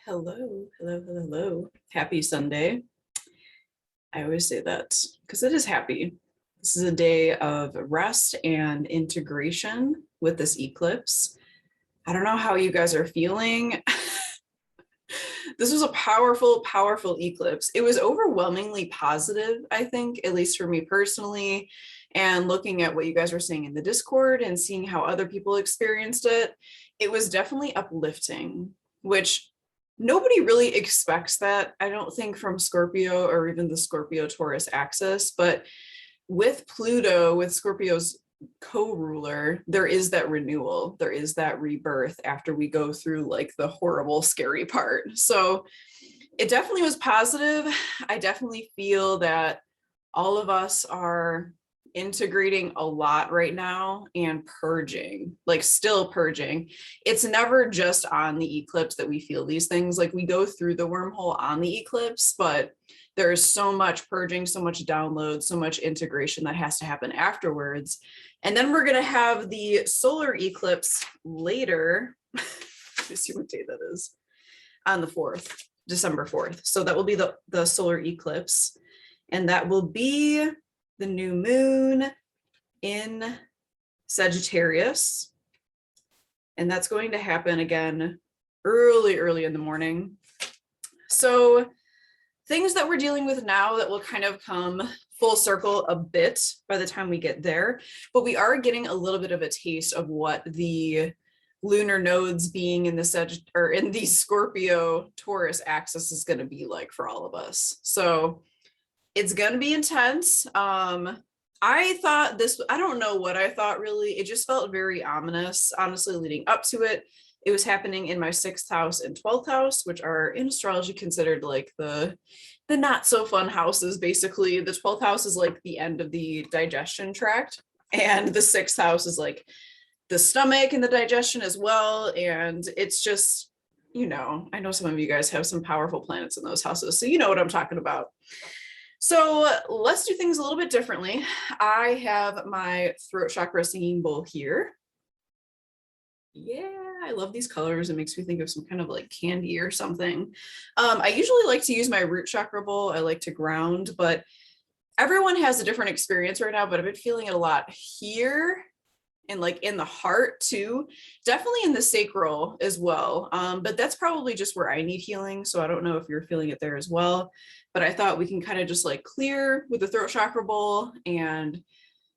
Hello, hello, hello, hello. Happy Sunday. I always say that because it is happy. This is a day of rest and integration with this eclipse. I don't know how you guys are feeling. This was a powerful, powerful eclipse. It was overwhelmingly positive, I think, at least for me personally. And looking at what you guys were saying in the Discord and seeing how other people experienced it, it was definitely uplifting, which nobody really expects that, I don't think, from Scorpio or even the Scorpio Taurus axis. But with Pluto, with Scorpio's co-ruler, there is that renewal, there is that rebirth after we go through like the horrible, scary part. So it definitely was positive. I definitely feel that all of us are integrating a lot right now and purging, like still purging. It's never just on the eclipse that we feel these things. Like we go through the wormhole on the eclipse, but there is so much purging, so much download, so much integration that has to happen afterwards. And then we're going to have the solar eclipse later. Let me see what day that is. On the 4th, December 4th. So that will be the solar eclipse. And that will be the new moon in Sagittarius. And that's going to happen again early in the morning. So things that we're dealing with now that will kind of come full circle a bit by the time we get there, but we are getting a little bit of a taste of what the lunar nodes being in the Scorpio Taurus axis is going to be like for all of us. So it's going to be intense. I thought this, I don't know what I thought really. It just felt very ominous, honestly, leading up to it. It was happening in my 6th house and 12th house, which are in astrology considered like the not so fun houses. Basically, the 12th house is like the end of the digestion tract, and the 6th house is like the stomach and the digestion as well. And it's just, I know some of you guys have some powerful planets in those houses, so you know what I'm talking about. So let's do things a little bit differently. I have my throat chakra singing bowl here. Yeah, I love these colors. It makes me think of some kind of like candy or something. I usually like to use my root chakra bowl. I like to ground, but everyone has a different experience right now, but I've been feeling it a lot here and like in the heart too, definitely in the sacral as well. But that's probably just where I need healing. So I don't know if you're feeling it there as well, but I thought we can kind of just like clear with the throat chakra bowl and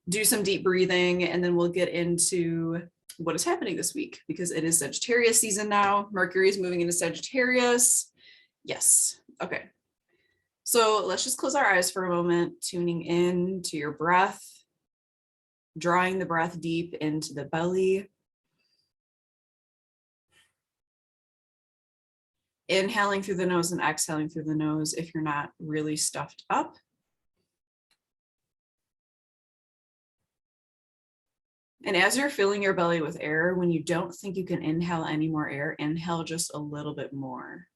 do some deep breathing. And then we'll get into what is happening this week because it is Sagittarius season now. Mercury is moving into Sagittarius. Yes. Okay. So let's just close our eyes for a moment, tuning in to your breath, drawing the breath deep into the belly. Inhaling through the nose and exhaling through the nose if you're not really stuffed up. And as you're filling your belly with air, when you don't think you can inhale any more air, inhale just a little bit more.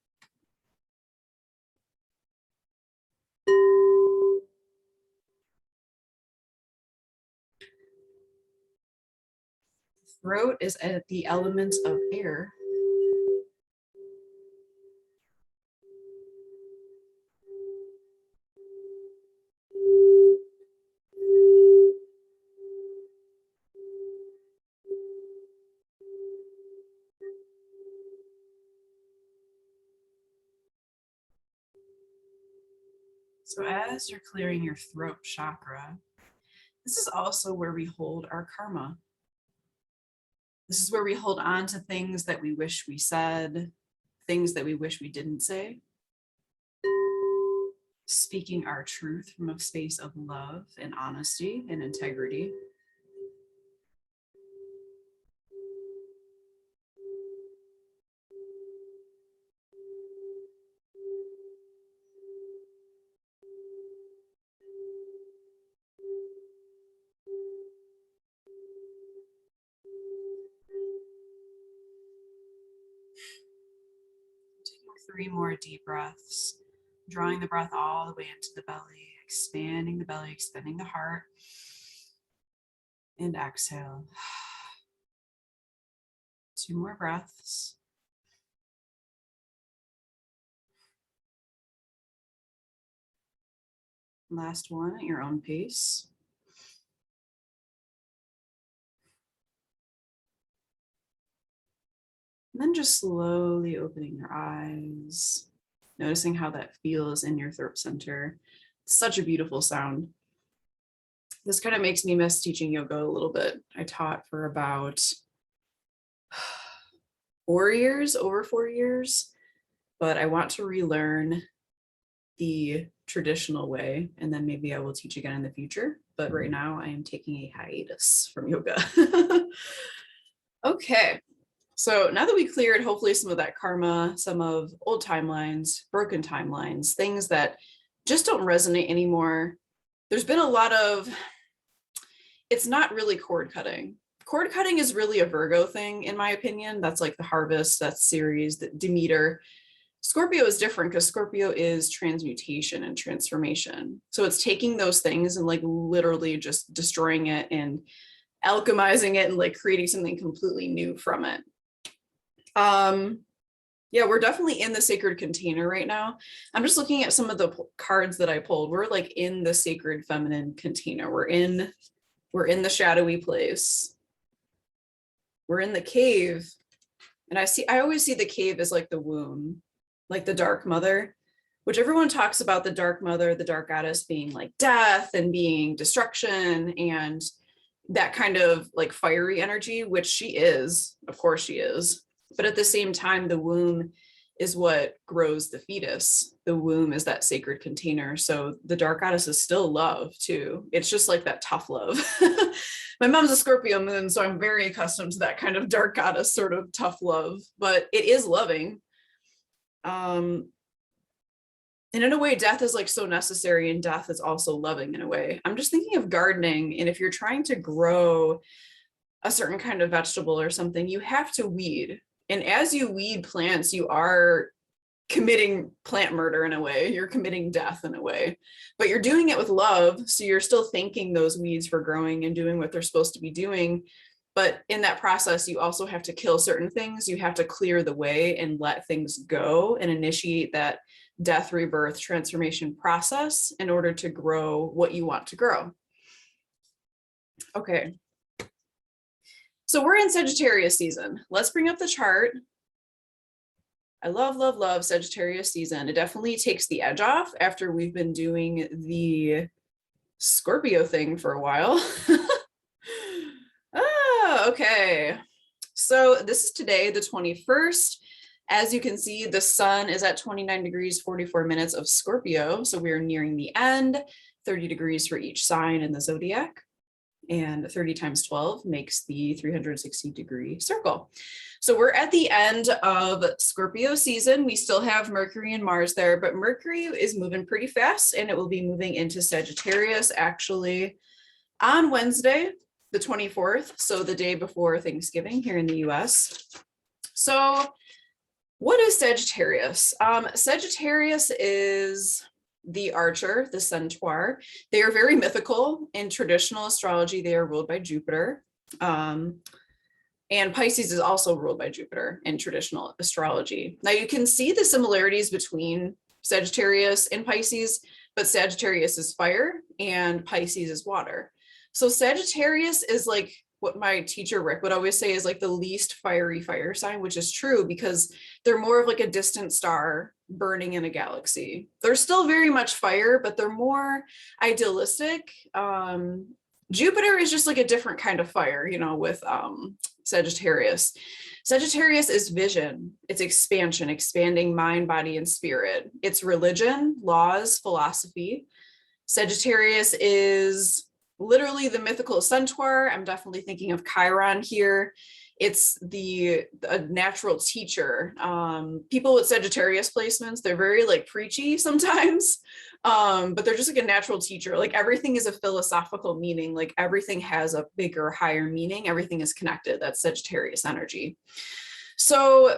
Throat is at the element of air. So as you're clearing your throat chakra, this is also where we hold our karma. This is where we hold on to things that we wish we said, things that we wish we didn't say. Speaking our truth from a space of love and honesty and integrity. Taking 3 more deep breaths, drawing the breath all the way into the belly, expanding the belly, expanding the heart, and exhale. 2 more breaths. Last one at your own pace. And then just slowly opening your eyes, noticing how that feels in your throat center. It's such a beautiful sound. This kind of makes me miss teaching yoga a little bit. I taught for about 4 years, over 4 years, but I want to relearn the traditional way, and then maybe I will teach again in the future. But right now I am taking a hiatus from yoga. Okay, so now that we cleared hopefully some of that karma, some of old timelines, broken timelines, things that just don't resonate anymore, there's been a lot of, it's not really cord cutting. Cord cutting is really a Virgo thing, in my opinion. That's like the harvest, that's Ceres, the Demeter. Scorpio is different because Scorpio is transmutation and transformation. So it's taking those things and like literally just destroying it and alchemizing it and like creating something completely new from it. Yeah, we're definitely in the sacred container right now. I'm just looking at some of the cards that I pulled. We're like in the sacred feminine container. We're in the shadowy place. We're in the cave. And I always see the cave as like the womb, like the dark mother, which everyone talks about the dark mother, the dark goddess being like death and being destruction and that kind of like fiery energy, which she is, of course she is. But at the same time, the womb is what grows the fetus. The womb is that sacred container. So the dark goddess is still love too. It's just like that tough love. My mom's a Scorpio moon, so I'm very accustomed to that kind of dark goddess sort of tough love, but it is loving. And in a way, death is like so necessary, and death is also loving in a way. I'm just thinking of gardening, and if you're trying to grow a certain kind of vegetable or something, you have to weed. And as you weed plants, you are committing plant murder in a way, you're committing death in a way, but you're doing it with love. So you're still thanking those weeds for growing and doing what they're supposed to be doing. But in that process, you also have to kill certain things. You have to clear the way and let things go and initiate that death, rebirth, transformation process in order to grow what you want to grow. Okay. So we're in Sagittarius season. Let's bring up the chart. I love, love, love Sagittarius season. It definitely takes the edge off after we've been doing the Scorpio thing for a while. Okay. So this is today, the 21st. As you can see, the sun is at 29 degrees, 44 minutes of Scorpio. So we're nearing the end, 30 degrees for each sign in the zodiac. And 30 times 12 makes the 360-degree circle. So we're at the end of Scorpio season. We still have Mercury and Mars there, but Mercury is moving pretty fast, and it will be moving into Sagittarius actually on Wednesday, the 24th, so the day before Thanksgiving here in the US. So what is Sagittarius? Sagittarius is the archer, the centaur. They are very mythical. In traditional astrology, they are ruled by Jupiter. And Pisces is also ruled by Jupiter in traditional astrology. Now you can see the similarities between Sagittarius and Pisces, but Sagittarius is fire and Pisces is water. So Sagittarius is like what my teacher Rick would always say is like the least fiery fire sign, which is true because they're more of like a distant star burning in a galaxy. They're still very much fire, but they're more idealistic. Jupiter is just like a different kind of fire, you know, with Sagittarius. Sagittarius is vision, it's expansion, expanding mind, body, and spirit. It's religion, laws, philosophy. Sagittarius is literally the mythical centaur. I'm definitely thinking of Chiron here. It's a natural teacher. People with Sagittarius placements, they're very like preachy sometimes, but they're just like a natural teacher. Like everything is a philosophical meaning. Like everything has a bigger, higher meaning. Everything is connected. That's Sagittarius energy. So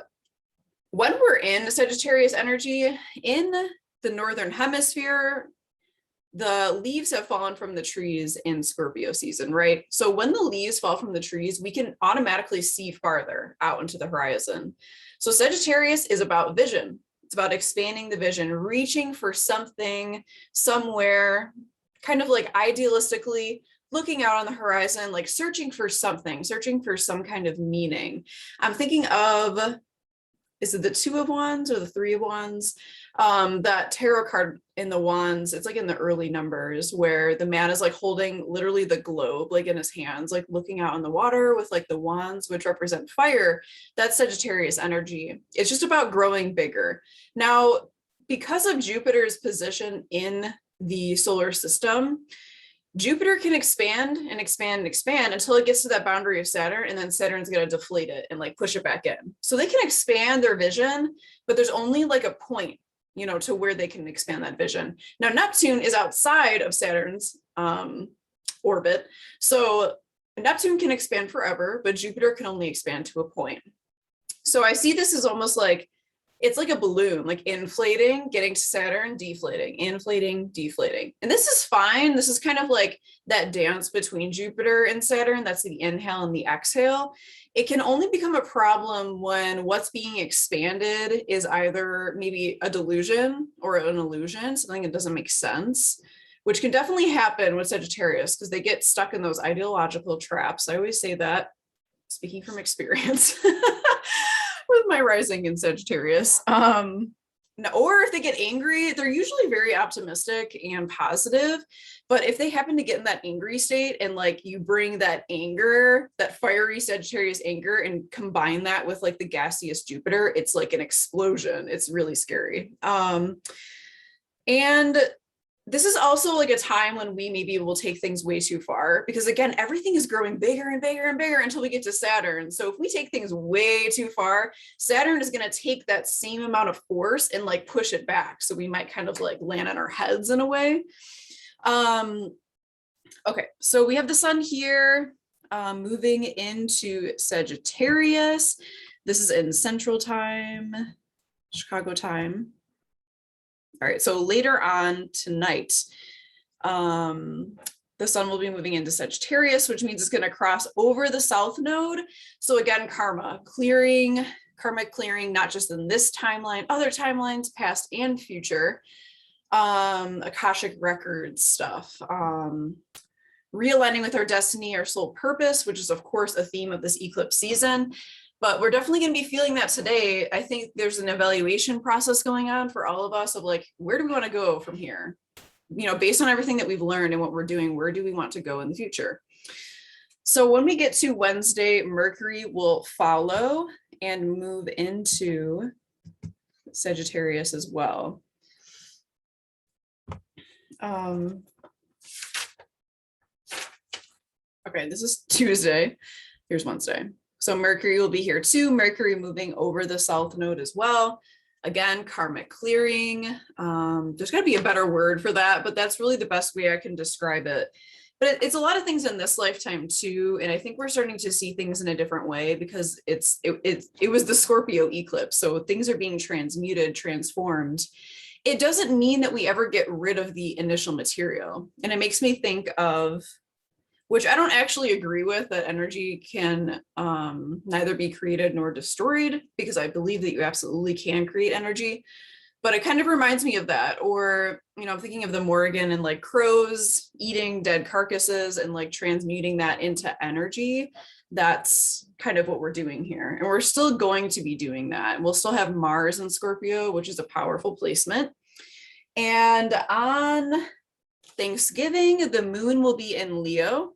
when we're in Sagittarius energy in the Northern Hemisphere, the leaves have fallen from the trees in Scorpio season, right? So when the leaves fall from the trees, we can automatically see farther out into the horizon. So Sagittarius is about vision. It's about expanding the vision, reaching for something somewhere, kind of like idealistically looking out on the horizon, like searching for something, searching for some kind of meaning. I'm thinking of, is it the Two of Wands or the Three of Wands? That tarot card in the Wands, it's like in the early numbers where the man is like holding literally the globe like in his hands, like looking out on the water with like the wands, which represent fire. That's Sagittarius energy. It's just about growing bigger. Now, because of Jupiter's position in the solar system, Jupiter can expand and expand and expand until it gets to that boundary of Saturn, and then Saturn's going to deflate it and like push it back in. So they can expand their vision, but there's only like a point, you know, to where they can expand that vision. Now, Neptune is outside of Saturn's orbit. So Neptune can expand forever, but Jupiter can only expand to a point. So I see this as almost like, it's like a balloon, like inflating, getting to Saturn, deflating, inflating, deflating. And this is fine. This is kind of like that dance between Jupiter and Saturn. That's the inhale and the exhale. It can only become a problem when what's being expanded is either maybe a delusion or an illusion, something that doesn't make sense, which can definitely happen with Sagittarius because they get stuck in those ideological traps. I always say that, speaking from experience. With my rising in Sagittarius. Or if they get angry, they're usually very optimistic and positive. But if they happen to get in that angry state and like you bring that anger, that fiery Sagittarius anger, and combine that with like the gaseous Jupiter, it's like an explosion. It's really scary. And this is also like a time when we maybe will take things way too far because again, everything is growing bigger and bigger and bigger until we get to Saturn. So if we take things way too far, Saturn is going to take that same amount of force and like push it back. So we might kind of like land on our heads in a way. Okay, so we have the sun here moving into Sagittarius. This is in Central Time, Chicago time. All right, so later on tonight, the sun will be moving into Sagittarius, which means it's going to cross over the South Node. So again, karmic clearing, not just in this timeline, other timelines, past and future, Akashic records stuff, realigning with our destiny, our soul purpose, which is of course a theme of this eclipse season. But we're definitely going to be feeling that today. I think there's an evaluation process going on for all of us of like, where do we want to go from here? You know, based on everything that we've learned and what we're doing, where do we want to go in the future? So when we get to Wednesday, Mercury will follow and move into Sagittarius as well. Okay, this is Tuesday. Here's Wednesday. So Mercury will be here too. Mercury moving over the South Node as well. Again, karmic clearing. There's got to be a better word for that, but that's really the best way I can describe it. But it's a lot of things in this lifetime too. And I think we're starting to see things in a different way because it was the Scorpio eclipse. So things are being transmuted, transformed. It doesn't mean that we ever get rid of the initial material. And it makes me think of, which I don't actually agree with, that energy can neither be created nor destroyed, because I believe that you absolutely can create energy. But it kind of reminds me of that. Or, you know, I'm thinking of the Morrigan and like crows eating dead carcasses and like transmuting that into energy. That's kind of what we're doing here. And we're still going to be doing that. We'll still have Mars in Scorpio, which is a powerful placement. And on Thanksgiving, the moon will be in Leo.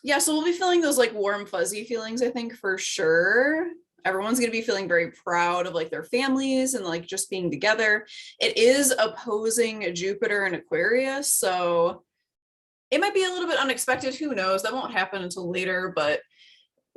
Yeah, so we'll be feeling those like warm, fuzzy feelings, I think, for sure. Everyone's going to be feeling very proud of like their families and like just being together. It is opposing Jupiter in Aquarius, so it might be a little bit unexpected. Who knows? That won't happen until later, but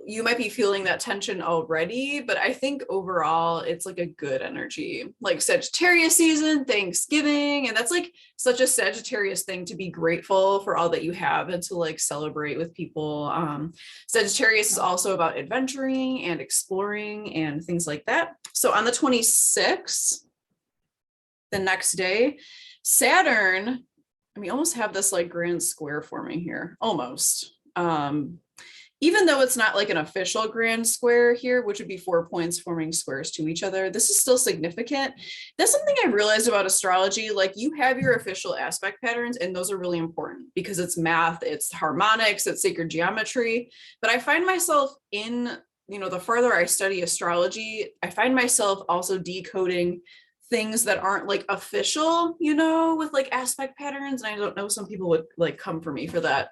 you might be feeling that tension already. But I think overall it's like a good energy, like Sagittarius season, Thanksgiving, and that's like such a Sagittarius thing, to be grateful for all that you have and to like celebrate with people. Sagittarius is also about adventuring and exploring and things like that. So on the 26th, the next day, Saturn, and we almost have this like grand square forming here, almost. even though it's not like an official grand square here, which would be 4 points forming squares to each other, this is still significant. That's something I realized about astrology. Like, you have your official aspect patterns, and those are really important because it's math, it's harmonics, it's sacred geometry. But I find myself in, the further I study astrology, I find myself also decoding things that aren't like official, with like aspect patterns. And I don't know, some people would like come for me for that.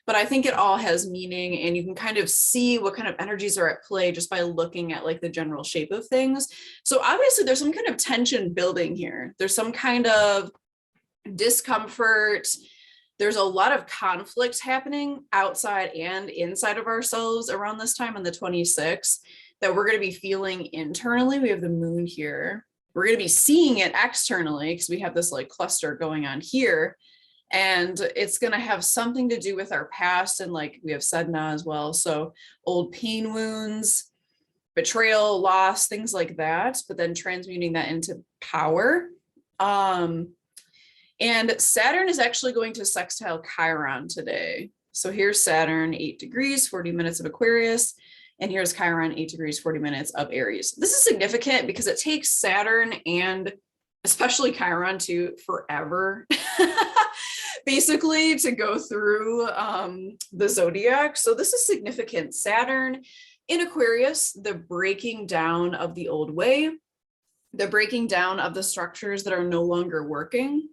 But I think it all has meaning, and you can kind of see what kind of energies are at play just by looking at like the general shape of things. So obviously there's some kind of tension building here. There's some kind of discomfort. There's a lot of conflict happening outside and inside of ourselves around this time on the 26th that we're going to be feeling internally. We have the moon here. We're going to be seeing it externally because we have this like cluster going on here. And it's going to have something to do with our past. And like we have Sedna as well. So old pain wounds, betrayal, loss, things like that, but then transmuting that into power. And Saturn is actually going to sextile Chiron today. So here's Saturn, 8 degrees, 40 minutes of Aquarius. And here's Chiron, 8 degrees, 40 minutes of Aries. This is significant because it takes Saturn and especially Chiron to forever, basically, to go through the zodiac. So this is significant. Saturn in Aquarius, the breaking down of the old way, the breaking down of the structures that are no longer working,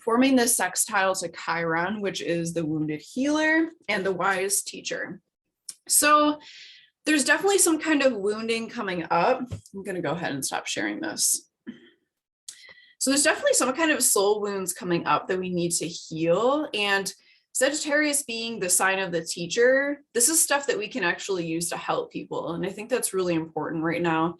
forming this sextile to Chiron, which is the wounded healer and the wise teacher. So there's definitely some kind of wounding coming up. I'm going to go ahead and stop sharing this. So there's definitely some kind of soul wounds coming up that we need to heal. And Sagittarius being the sign of the teacher, this is stuff that we can actually use to help people. And I think that's really important right now.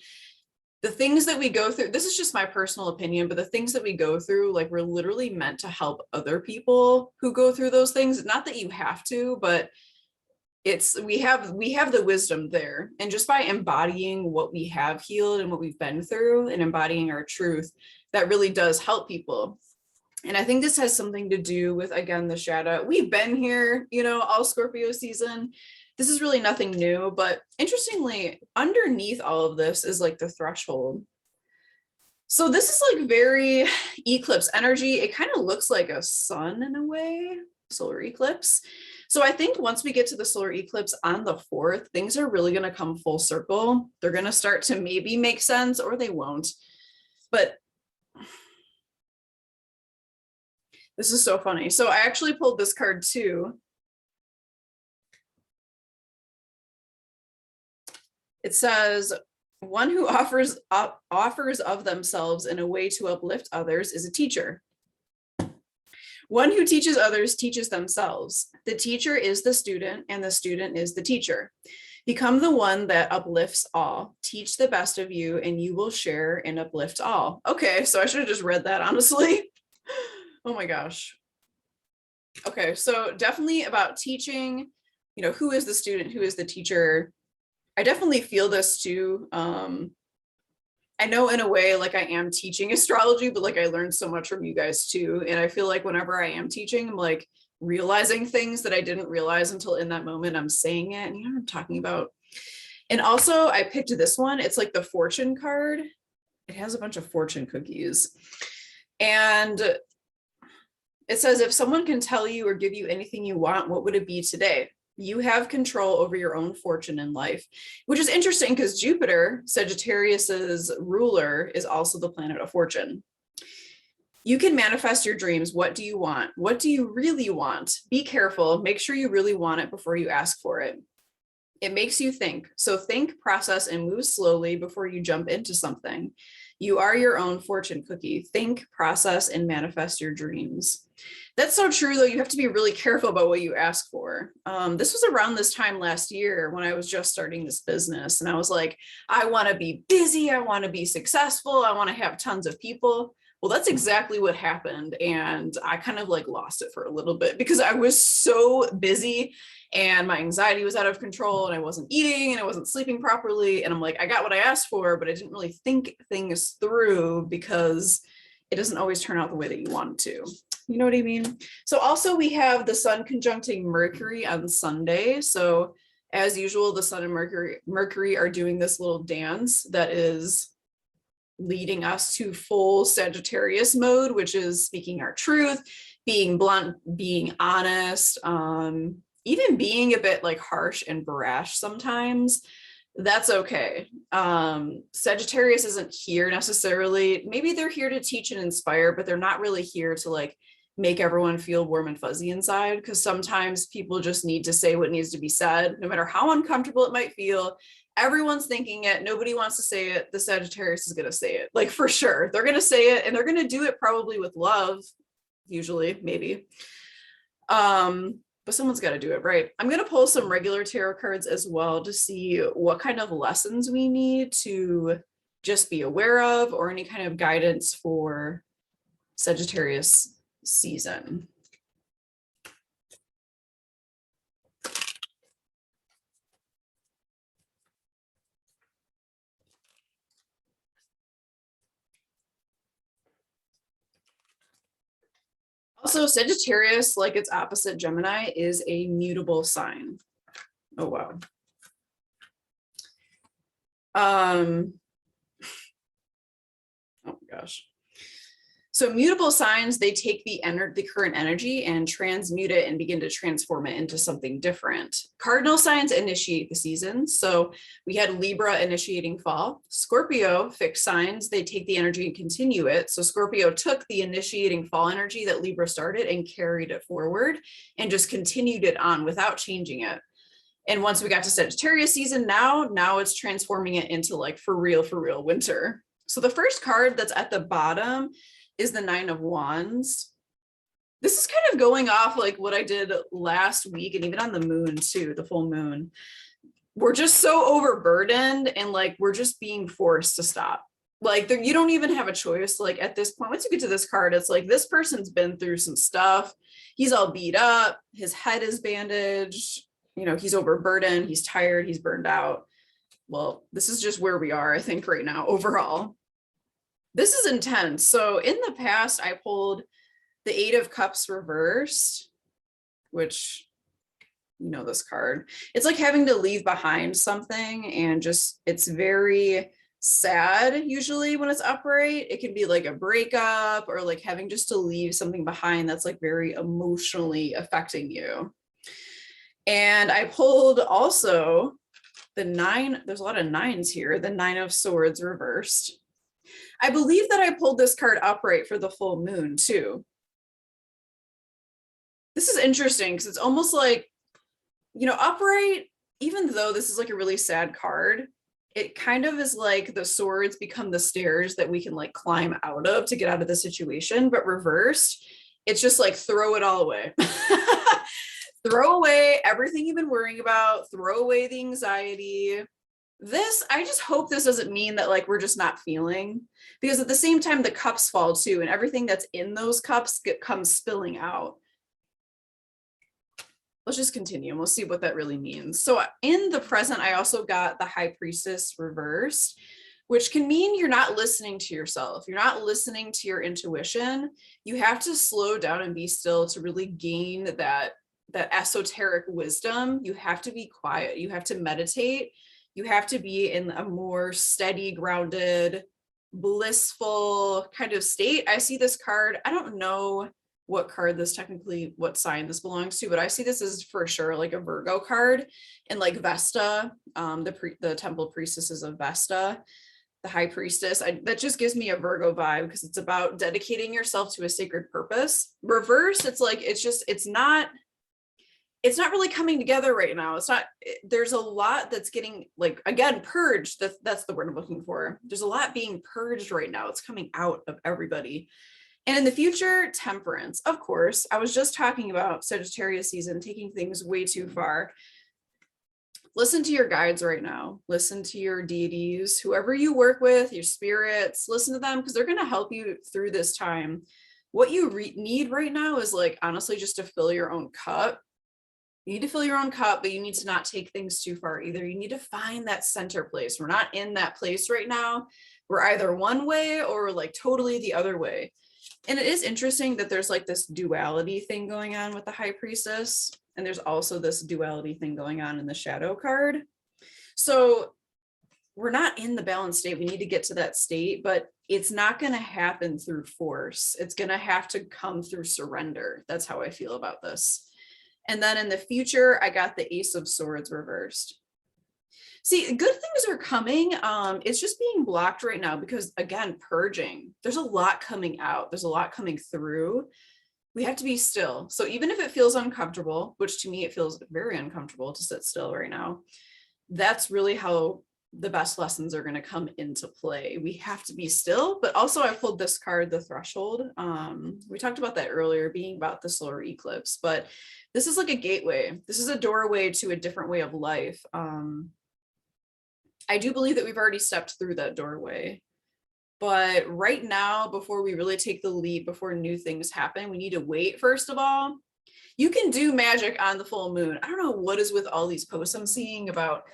The things that we go through, this is just my personal opinion, but the things that we go through, like, we're literally meant to help other people who go through those things. Not that you have to, but we have the wisdom there. And just by embodying what we have healed and what we've been through and embodying our truth, that really does help people. And I think this has something to do with, again, the shadow. We've been here, all Scorpio season. This is really nothing new, but interestingly, underneath all of this is like the threshold. So this is like very eclipse energy. It kind of looks like a sun in a way, solar eclipse. So I think once we get to the solar eclipse on the 4th, things are really going to come full circle. They're going to start to maybe make sense, or they won't. But this is so funny. So I actually pulled this card too. It says, one who offers of themselves in a way to uplift others is a teacher. One who teaches others teaches themselves. The teacher is the student, and the student is the teacher. Become the one that uplifts all. Teach the best of you, and you will share and uplift all. Okay, so I should have just read that, honestly. Oh my gosh. Okay, so definitely about teaching, who is the student, who is the teacher. I definitely feel this too. I know in a way, like, I am teaching astrology, but like I learned so much from you guys too. And I feel like whenever I am teaching, I'm like realizing things that I didn't realize until in that moment I'm saying it. And what I'm talking about. And also I picked this one. It's like the fortune card. It has a bunch of fortune cookies. And it says, if someone can tell you or give you anything you want, what would it be today? You have control over your own fortune in life, which is interesting because Jupiter, Sagittarius's ruler, is also the planet of fortune. You can manifest your dreams. What do you want? What do you really want? Be careful. Make sure you really want it before you ask for it. It makes you think. So think, process, and move slowly before you jump into something. You are your own fortune cookie. Think, process, and manifest your dreams. That's so true, though. You have to be really careful about what you ask for. This was around this time last year when I was just starting this business. And I was like, I want to be busy. I want to be successful. I want to have tons of people. Well, that's exactly what happened. And I kind of like lost it for a little bit because I was so busy and my anxiety was out of control and I wasn't eating and I wasn't sleeping properly. And I'm like, I got what I asked for, but I didn't really think things through because it doesn't always turn out the way that you want it to. You know what I mean? So also we have the sun conjuncting Mercury on Sunday. So as usual, the sun and Mercury are doing this little dance that is leading us to full Sagittarius mode, which is speaking our truth, being blunt, being honest, even being a bit like harsh and brash sometimes. That's okay. Sagittarius isn't here necessarily. Maybe they're here to teach and inspire, but they're not really here to like make everyone feel warm and fuzzy inside, because sometimes people just need to say what needs to be said, no matter how uncomfortable it might feel. Everyone's thinking it. Nobody wants to say it. The Sagittarius is going to say it, like for sure. They're going to say it, and they're going to do it probably with love, usually, maybe. But someone's got to do it, right? I'm going to pull some regular tarot cards as well to see what kind of lessons we need to just be aware of, or any kind of guidance for Sagittarius season. Also, Sagittarius, like its opposite Gemini, is a mutable sign. Oh, wow. Oh my gosh. So mutable signs, they take the current energy and transmute it and begin to transform it into something different. Cardinal signs initiate the seasons. So we had Libra initiating fall. Scorpio fixed signs, they take the energy and continue it. So Scorpio took the initiating fall energy that Libra started and carried it forward and just continued it on without changing it. And once we got to Sagittarius season, now it's transforming it into like for real winter. So the first card that's at the bottom is the Nine of Wands. This is kind of going off like what I did last week, and even on the moon too, the full moon. We're just so overburdened, and like we're just being forced to stop. Like you don't even have a choice. Like at this point, once you get to this card, it's like this person's been through some stuff. He's all beat up. His head is bandaged. You know, he's overburdened. He's tired. He's burned out. Well, this is just where we are, I think, right now overall. This is intense. So in the past, I pulled the Eight of Cups reversed, which, you know, this card. It's like having to leave behind something, and just, it's very sad usually when it's upright. It can be like a breakup, or like having just to leave something behind that's like very emotionally affecting you. And I pulled also the nine, there's a lot of nines here, the Nine of Swords reversed. I believe that I pulled this card upright for the full moon too. This is interesting because it's almost like, you know, upright, even though this is like a really sad card, it kind of is like the swords become the stairs that we can like climb out of to get out of the situation. But reversed, it's just like throw it all away. Throw away everything you've been worrying about, throw away the anxiety. This, I just hope this doesn't mean that like we're just not feeling, because at the same time the cups fall too, and everything that's in those cups comes spilling out. Let's just continue and we'll see what that really means. So in the present, I also got the High Priestess reversed, which can mean you're not listening to yourself. You're not listening to your intuition. You have to slow down and be still to really gain that esoteric wisdom. You have to be quiet. You have to meditate. You have to be in a more steady, grounded, blissful kind of state. I see this card. I don't know what card this technically, what sign this belongs to, but I see this as for sure like a Virgo card, and like Vesta, the temple priestesses of Vesta, the High Priestess. That just gives me a Virgo vibe, because it's about dedicating yourself to a sacred purpose. Reverse, it's like, it's not really coming together right now. There's a lot that's getting like, again, purged. That's the word I'm looking for. There's a lot being purged right now. It's coming out of everybody. And in the future, temperance, of course. I was just talking about Sagittarius season, taking things way too far. Listen to your guides right now. Listen to your deities, whoever you work with, your spirits, listen to them, because they're going to help you through this time. What you need right now is like, honestly, just to fill your own cup. You need to fill your own cup, but you need to not take things too far either. You need to find that center place. We're not in that place right now. We're either one way or like totally the other way. And it is interesting that there's like this duality thing going on with the High Priestess. And there's also this duality thing going on in the Shadow card. So we're not in the balanced state. We need to get to that state, but it's not going to happen through force. It's going to have to come through surrender. That's how I feel about this. And then in the future, I got the Ace of Swords reversed. See, good things are coming. It's just being blocked right now because, again, purging. There's a lot coming out. There's a lot coming through. We have to be still. So even if it feels uncomfortable, which to me, it feels very uncomfortable to sit still right now, that's really how the best lessons are going to come into play. We have to be still, but also I pulled this card, the Threshold. We talked about that earlier, being about the solar eclipse, but this is like a gateway. This is a doorway to a different way of life. I do believe that we've already stepped through that doorway, but right now, before we really take the leap, before new things happen, we need to wait. First of all, you can do magic on the full moon. I don't know what is with all these posts I'm seeing about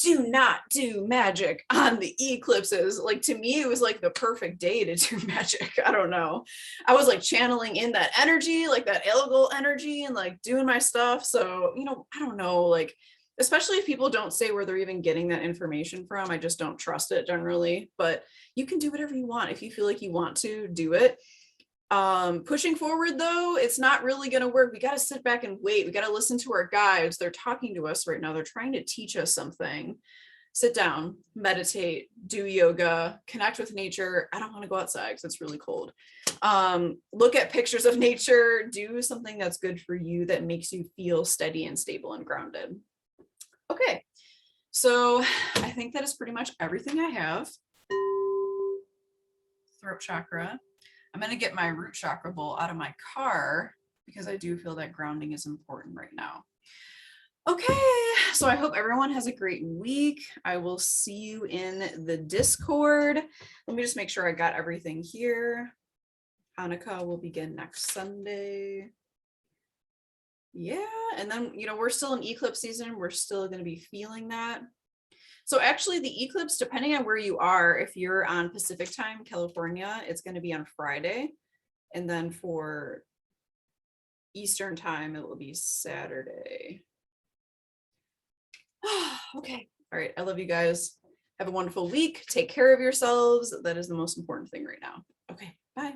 do not do magic on the eclipses. Like, to me, it was like the perfect day to do magic. I don't know. I was like channeling in that energy, like that Elgol energy, and like doing my stuff. So, I don't know, like, especially if people don't say where they're even getting that information from, I just don't trust it generally. But you can do whatever you want. If you feel like you want to do it. Pushing forward though, it's not really going to work. We got to sit back and wait. We got to listen to our guides. They're talking to us right now. They're trying to teach us something. Sit down, meditate, do yoga, connect with nature. I don't want to go outside because it's really cold. Look at pictures of nature, do something that's good for you, that makes you feel steady and stable and grounded. Okay, so I think that is pretty much everything I have. Throat chakra. I'm going to get my root chakra bowl out of my car because I do feel that grounding is important right now. Okay, so I hope everyone has a great week. I will see you in the Discord. Let me just make sure I got everything here. Hanukkah will begin next Sunday. Yeah, and then, we're still in eclipse season. We're still going to be feeling that. So actually the eclipse, depending on where you are, if you're on Pacific time, California, it's going to be on Friday. And then for Eastern time, it will be Saturday. Okay. All right. I love you guys. Have a wonderful week. Take care of yourselves. That is the most important thing right now. Okay. Bye.